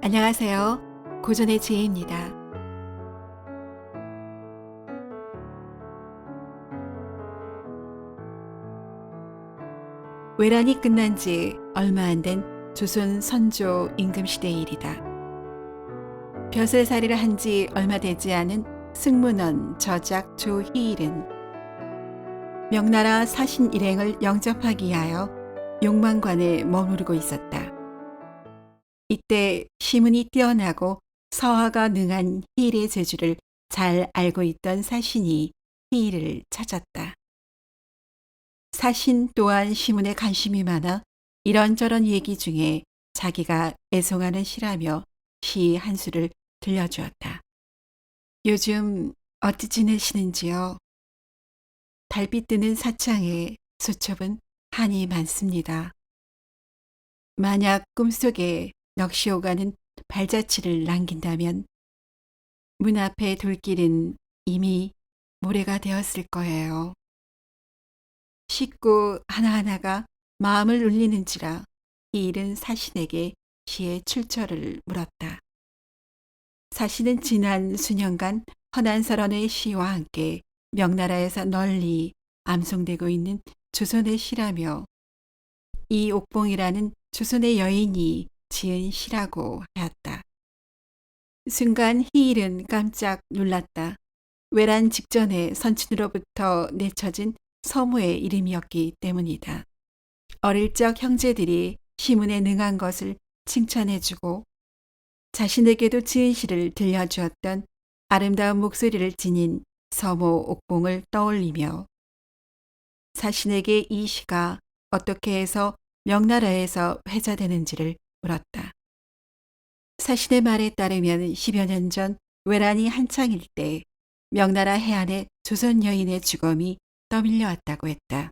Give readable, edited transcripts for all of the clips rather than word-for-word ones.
안녕하세요. 고전의 지혜입니다. 외란이 끝난 지 얼마 안 된 조선 선조 임금시대의 일이다. 벼슬살이를 한 지 얼마 되지 않은 승문원 저작 조희일은 명나라 사신 일행을 영접하기 위하여 용만관에 머무르고 있었다. 이때 시문이 뛰어나고 서화가 능한 희일의 재주를 잘 알고 있던 사신이 희일을 찾았다. 사신 또한 시문에 관심이 많아 이런저런 얘기 중에 자기가 애송하는 시라며 시 한 수를 들려주었다. 요즘 어찌 지내시는지요? 달빛 드는 사창에 수첩은 한이 많습니다. 만약 꿈속에 넋이 오가는 발자취를 남긴다면 문 앞의 돌길은 이미 모래가 되었을 거예요. 식구 하나하나가 마음을 울리는지라 이 일은 사신에게 시의 출처를 물었다. 사신은 지난 수년간 허난설원의 시와 함께 명나라에서 널리 암송되고 있는 조선의 시라며 이 옥봉이라는 조선의 여인이 지은 시라고 하였다. 순간 희일은 깜짝 놀랐다. 외란 직전에 선친으로부터 내쳐진 서무의 이름이었기 때문이다. 어릴 적 형제들이 시문에 능한 것을 칭찬해주고 자신에게도 지은 시를 들려주었던 아름다운 목소리를 지닌 서모 옥봉을 떠올리며 자신에게 이 시가 어떻게 해서 명나라에서 회자되는지를 물었다. 사신의 말에 따르면 10여 년 전 외란이 한창일 때 명나라 해안에 조선 여인의 주검이 떠밀려왔다고 했다.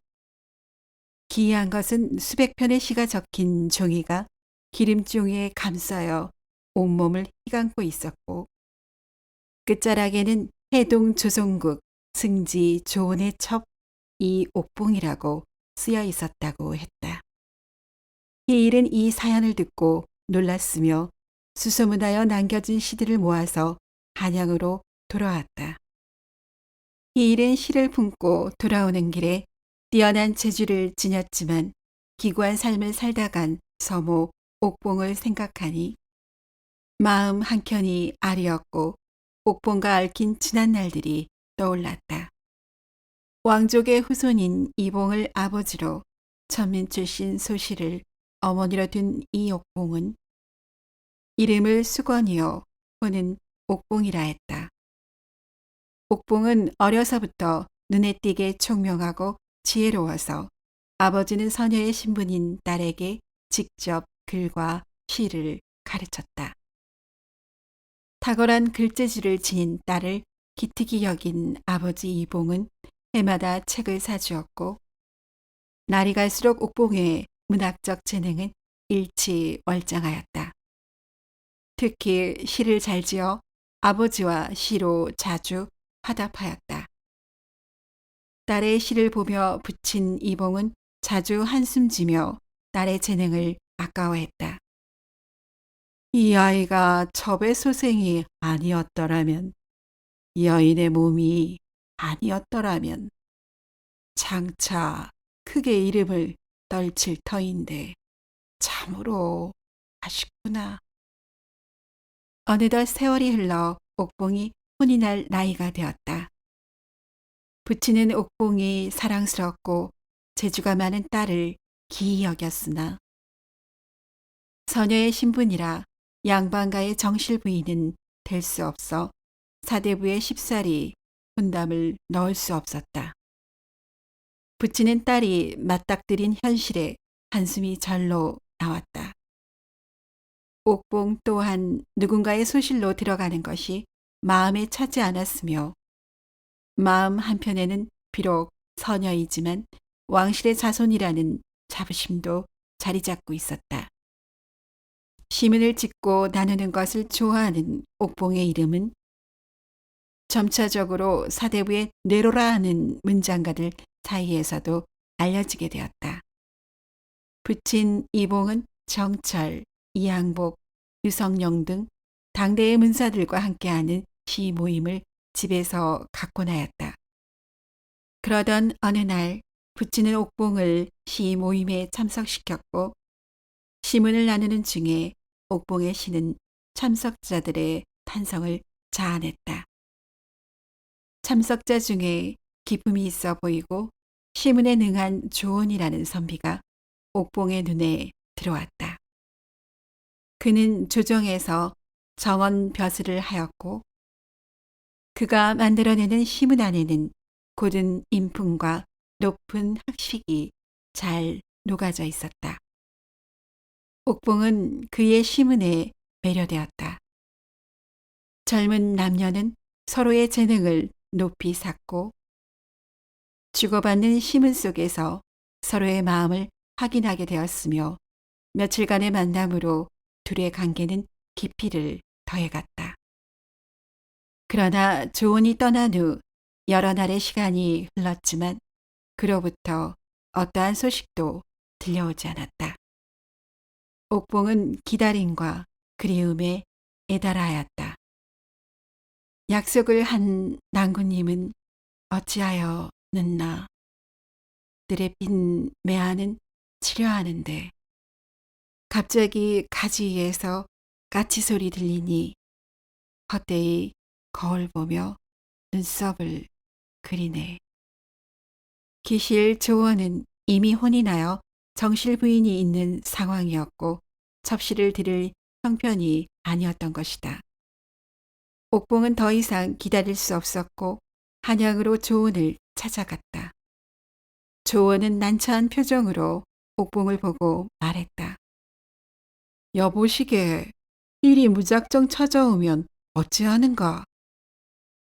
기이한 것은 수백 편의 시가 적힌 종이가 기름종이에 감싸여 온몸을 휘감고 있었고 끝자락에는 해동 조선국 승지 조원의 첩 이 옥봉이라고 쓰여 있었다고 했다. 희일은 이 사연을 듣고 놀랐으며 수소문하여 남겨진 시들을 모아서 한양으로 돌아왔다. 희일은 시를 품고 돌아오는 길에 뛰어난 재주를 지녔지만 기구한 삶을 살다간 서모 옥봉을 생각하니 마음 한켠이 아리었고 옥봉과 얽힌 지난 날들이 떠올랐다. 왕족의 후손인 이봉을 아버지로 천민 출신 소씨를 어머니로 둔 이 옥봉은 이름을 수건이요 호는 옥봉이라 했다. 옥봉은 어려서부터 눈에 띄게 총명하고 지혜로워서 아버지는 서녀의 신분인 딸에게 직접 글과 시를 가르쳤다. 탁월한 글재주를 지닌 딸을 기특히 여긴 아버지 이봉은 해마다 책을 사주었고 날이 갈수록 옥봉의 문학적 재능은 일치월장하였다. 특히 시를 잘 지어 아버지와 시로 자주 화답하였다. 딸의 시를 보며 부친 이봉은 자주 한숨 지며 딸의 재능을 아까워했다. 이 아이가 첩의 소생이 아니었더라면, 여인의 몸이 아니었더라면 장차 크게 이름을 떨칠 터인데 참으로 아쉽구나. 어느덧 세월이 흘러 옥봉이 혼이 날 나이가 되었다. 부친은 옥봉이 사랑스럽고 재주가 많은 딸을 기이 여겼으나 서녀의 신분이라 양반가의 정실 부인은 될 수 없어 사대부의 쉽사리 혼담을 넣을 수 없었다. 부친은 딸이 맞닥뜨린 현실에 한숨이 절로 나왔다. 옥봉 또한 누군가의 소실로 들어가는 것이 마음에 차지 않았으며 마음 한편에는 비록 서녀이지만 왕실의 자손이라는 자부심도 자리 잡고 있었다. 시문을 짓고 나누는 것을 좋아하는 옥봉의 이름은 점차적으로 사대부의 뇌로라 하는 문장가들 사이에서도 알려지게 되었다. 부친 이봉은 정철, 이항복, 유성룡 등 당대의 문사들과 함께하는 시 모임을 집에서 갖고 나였다. 그러던 어느 날 부치는 옥봉을 시 모임에 참석시켰고 시문을 나누는 중에 옥봉의 시는 참석자들의 탄성을 자아냈다. 참석자 중에 기품이 있어 보이고 시문에 능한 조언이라는 선비가 옥봉의 눈에 들어왔다. 그는 조정에서 정원 벼슬을 하였고 그가 만들어내는 시문 안에는 고든 인품과 높은 학식이 잘 녹아져 있었다. 옥봉은 그의 시문에 매료되었다. 젊은 남녀는 서로의 재능을 높이 샀고 주고받는 시문 속에서 서로의 마음을 확인하게 되었으며 며칠간의 만남으로 둘의 관계는 깊이를 더해갔다. 그러나 조언이 떠난 후 여러 날의 시간이 흘렀지만 그로부터 어떠한 소식도 들려오지 않았다. 옥봉은 기다림과 그리움에 애달아하였다. 약속을 한 낭군님은 어찌하여 늦나. 들의 빈 매화는 치료하는데 갑자기 가지 위에서 까치 소리 들리니 헛되이 거울 보며 눈썹을 그리네. 기실 조원은 이미 혼이 나여 정실 부인이 있는 상황이었고 첩시를 들을 형편이 아니었던 것이다. 옥봉은 더 이상 기다릴 수 없었고 한양으로 조원을 찾아갔다. 조원은 난처한 표정으로 옥봉을 보고 말했다. 여보시게 일이 무작정 찾아오면 어찌하는가?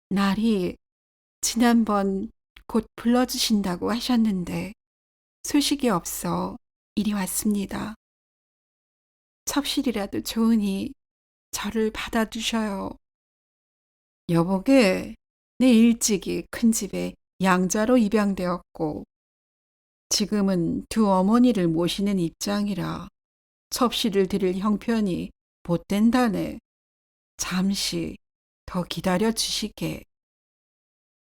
날이 지난번 곧 불러주신다고 하셨는데 소식이 없어 이리 왔습니다. 첩실이라도 좋으니 저를 받아주셔요. 여보게 내 일찍이 큰 집에 양자로 입양되었고 지금은 두 어머니를 모시는 입장이라 첩시를 드릴 형편이 못된다네. 잠시 더 기다려 주시게.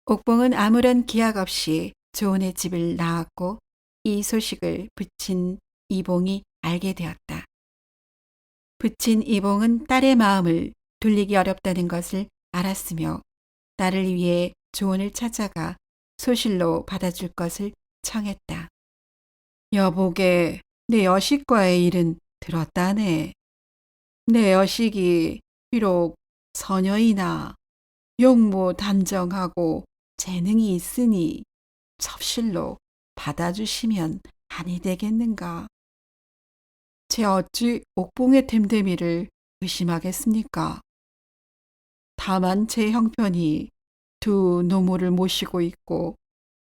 옥봉은 아무런 기약 없이 조은의 집을 나왔고 이 소식을 부친 이봉이 알게 되었다. 부친 이봉은 딸의 마음을 돌리기 어렵다는 것을 알았으며 딸을 위해 조은을 찾아가 소실로 받아줄 것을 청했다. 여보게 내 여식과의 일은 들었다네. 내 여식이 비록 서녀이나 용모 단정하고 재능이 있으니 첩실로 받아주시면 아니 되겠는가. 제 어찌 옥봉의 됨됨이를 의심하겠습니까? 다만 제 형편이 두 노모를 모시고 있고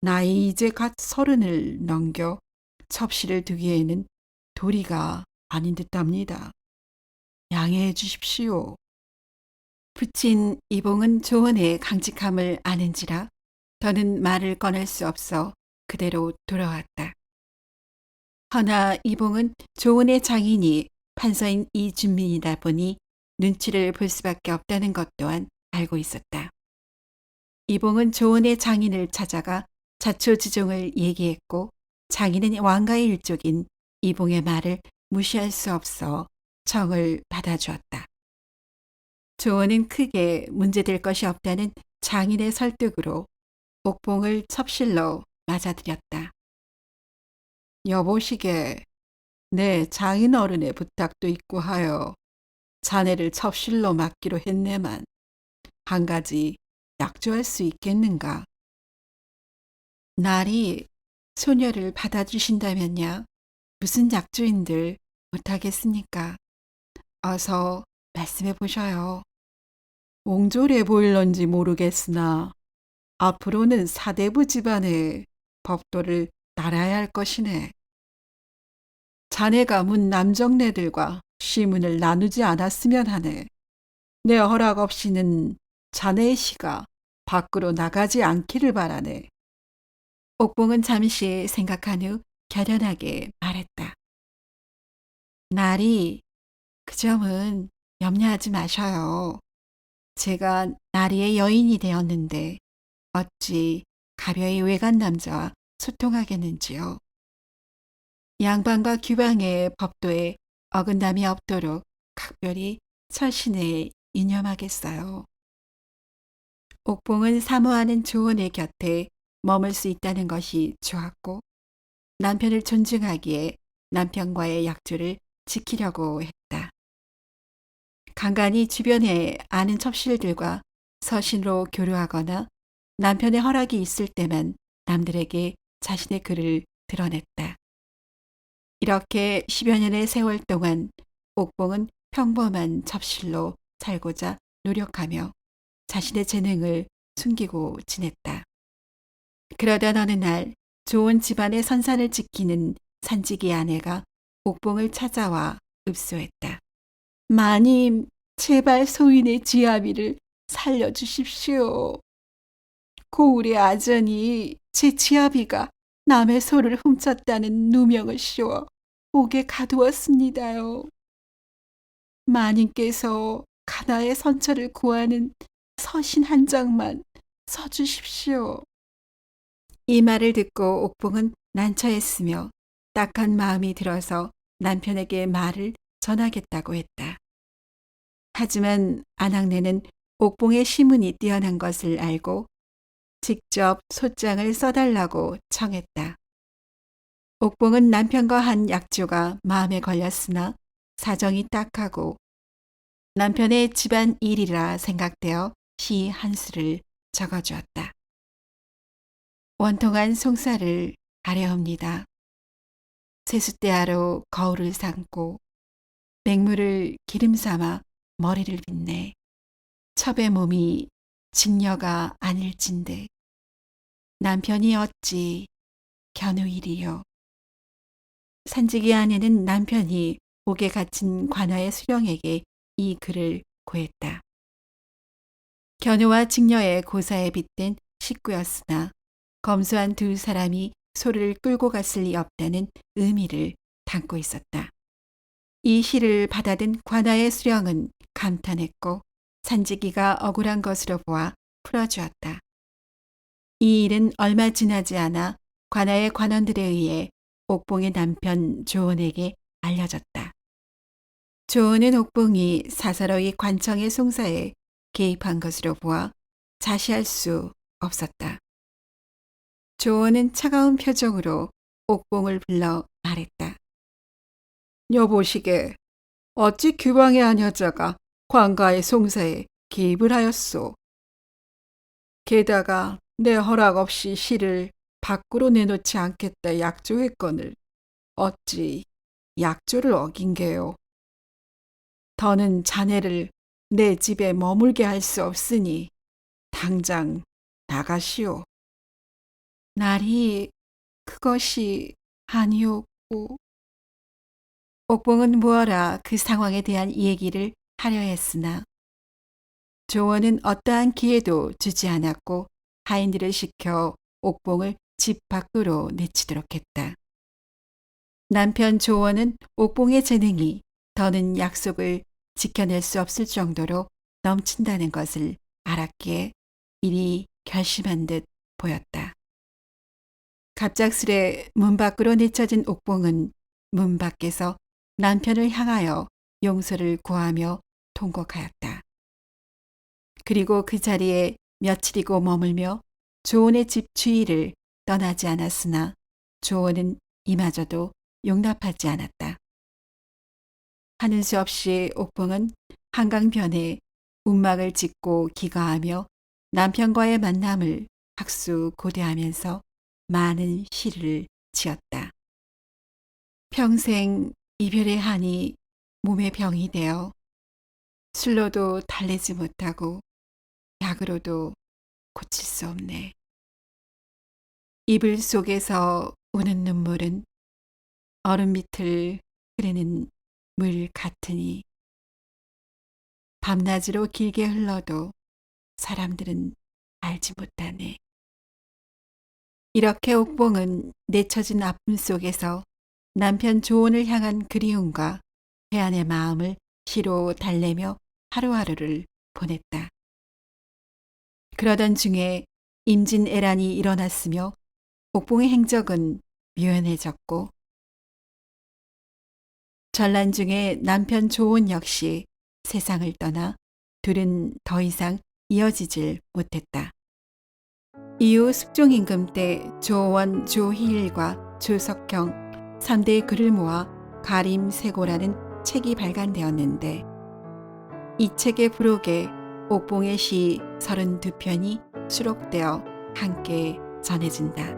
나이 이제 갓 30을 넘겨 첩실을 두기에는 도리가 아닌 듯합니다. 양해해 주십시오. 부친 이봉은 조언의 강직함을 아는지라 더는 말을 꺼낼 수 없어 그대로 돌아왔다. 허나 이봉은 조언의 장인이 판서인 이준민이다 보니 눈치를 볼 수밖에 없다는 것 또한 알고 있었다. 이봉은 조언의 장인을 찾아가 자초지종을 얘기했고 장인은 왕가의 일족인 이봉의 말을 무시할 수 없어 청을 받아주었다. 조언은 크게 문제될 것이 없다는 장인의 설득으로 옥봉을 첩실로 맞아들였다. 여보시게 내 장인 어른의 부탁도 있고 하여 자네를 첩실로 맡기로 했네만 한 가지 약조할 수 있겠는가? 날이 소녀를 받아주신다면야 무슨 약조인들 못하겠습니까? 어서 말씀해 보셔요. 옹졸해 보일런지 모르겠으나 앞으로는 사대부 집안의 법도를 따라야 할 것이네. 자네가 문 남정네들과 시문을 나누지 않았으면 하네. 내 허락 없이는 자네의 시가 밖으로 나가지 않기를 바라네. 옥봉은 잠시 생각한 후 결연하게 말했다. 날이 그 점은 염려하지 마셔요. 제가 나리의 여인이 되었는데 어찌 가벼이 외간 남자와 소통하겠는지요. 양반과 규방의 법도에 어긋남이 없도록 각별히 처신에 유념하겠어요. 옥봉은 사모하는 조언의 곁에 머물 수 있다는 것이 좋았고 남편을 존중하기에 남편과의 약조를 지키려고 했다. 간간히 주변에 아는 첩실들과 서신으로 교류하거나 남편의 허락이 있을 때만 남들에게 자신의 글을 드러냈다. 이렇게 10여 년의 세월 동안 옥봉은 평범한 첩실로 살고자 노력하며 자신의 재능을 숨기고 지냈다. 그러던 어느 날 좋은 집안의 선산을 지키는 산지기 아내가 옥봉을 찾아와 읍소했다. 마님, 제발 소인의 지아비를 살려주십시오. 고을의 아전이 제 지아비가 남의 소를 훔쳤다는 누명을 씌워 옥에 가두었습니다요. 마님께서 가나의 선처를 구하는 서신 한 장만 써주십시오. 이 말을 듣고 옥봉은 난처했으며 딱한 마음이 들어서 남편에게 말을 전하겠다고 했다. 하지만 안학내는 옥봉의 시문이 뛰어난 것을 알고 직접 소장을 써달라고 청했다. 옥봉은 남편과 한 약조가 마음에 걸렸으나 사정이 딱하고 남편의 집안 일이라 생각되어 시 한 수를 적어주었다. 원통한 송사를 아뢰옵니다. 세숫대야로 거울을 삼고 맹물을 기름 삼아 머리를 빗네 첩의 몸이 직녀가 아닐진데 남편이 어찌 견우일이요. 산지기 아내는 남편이 옥에 갇힌 관아의 수령에게 이 글을 고했다. 견우와 직녀의 고사에 빗댄 식구였으나 검소한 두 사람이 소를 끌고 갔을 리 없다는 의미를 담고 있었다. 이 시를 받아든 관아의 수령은 감탄했고 산지기가 억울한 것으로 보아 풀어주었다. 이 일은 얼마 지나지 않아 관아의 관원들에 의해 옥봉의 남편 조은에게 알려졌다. 조은은 옥봉이 사사로이 관청의 송사에 개입한 것으로 보아 자시할 수 없었다. 조은은 차가운 표정으로 옥봉을 불러 말했다. 여보시게 어찌 규방의 한 여자가 관가의 송사에 개입을 하였소. 게다가 내 허락 없이 시를 밖으로 내놓지 않겠다 약조했거늘 어찌 약조를 어긴 게요. 더는 자네를 내 집에 머물게 할 수 없으니 당장 나가시오. 날이 그것이 아니었고. 옥봉은 무어라 그 상황에 대한 얘기를 하려 했으나 조원은 어떠한 기회도 주지 않았고 하인들을 시켜 옥봉을 집 밖으로 내치도록 했다. 남편 조원은 옥봉의 재능이 더는 약속을 지켜낼 수 없을 정도로 넘친다는 것을 알았기에 이리 결심한 듯 보였다. 갑작스레 문 밖으로 내쳐진 옥봉은 문 밖에서 남편을 향하여 용서를 구하며 통곡하였다. 그리고 그 자리에 며칠이고 머물며 조원의 집 주위를 떠나지 않았으나 조원은 이마저도 용납하지 않았다. 하는 수 없이 옥봉은 한강변에 움막을 짓고 기거하며 남편과의 만남을 학수고대하면서 많은 시를 지었다. 평생 이별의 한이 몸에 병이 되어 술로도 달래지 못하고 약으로도 고칠 수 없네. 이불 속에서 우는 눈물은 얼음 밑을 흐르는 물 같으니 밤낮으로 길게 흘러도 사람들은 알지 못하네. 이렇게 옥봉은 내쳐진 아픔 속에서 남편 조언을 향한 그리움과 회한의 마음을 시로 달래며 하루하루를 보냈다. 그러던 중에 임진애란이 일어났으며 옥봉의 행적은 묘연해졌고 전란 중에 남편 조온 역시 세상을 떠나 둘은 더 이상 이어지질 못했다. 이후 숙종임금 때 조원, 조희일과 조석경 3대의 글을 모아 가림세고라는 책이 발간되었는데 이 책의 부록에 옥봉의 시 32편이 수록되어 함께 전해진다.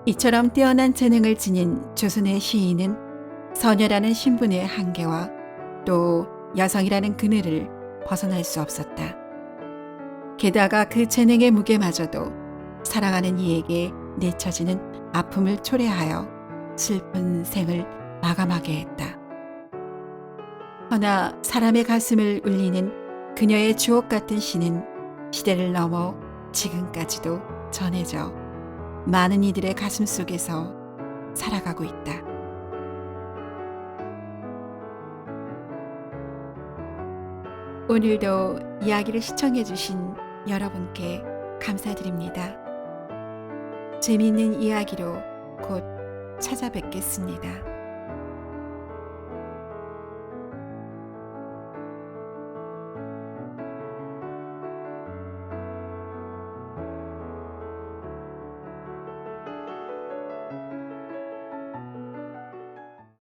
이처럼 뛰어난 재능을 지닌 조선의 시인은 서녀라는 신분의 한계와 또 여성이라는 그늘을 벗어날 수 없었다. 게다가 그 재능의 무게마저도 사랑하는 이에게 내쳐지는 아픔을 초래하여 슬픈 생을 마감하게 했다. 허나 사람의 가슴을 울리는 그녀의 주옥 같은 시는 시대를 넘어 지금까지도 전해져 많은 이들의 가슴 속에서 살아가고 있다. 오늘도 이야기를 시청해 주신 여러분께 감사드립니다. 재미있는 이야기로 곧 찾아뵙겠습니다.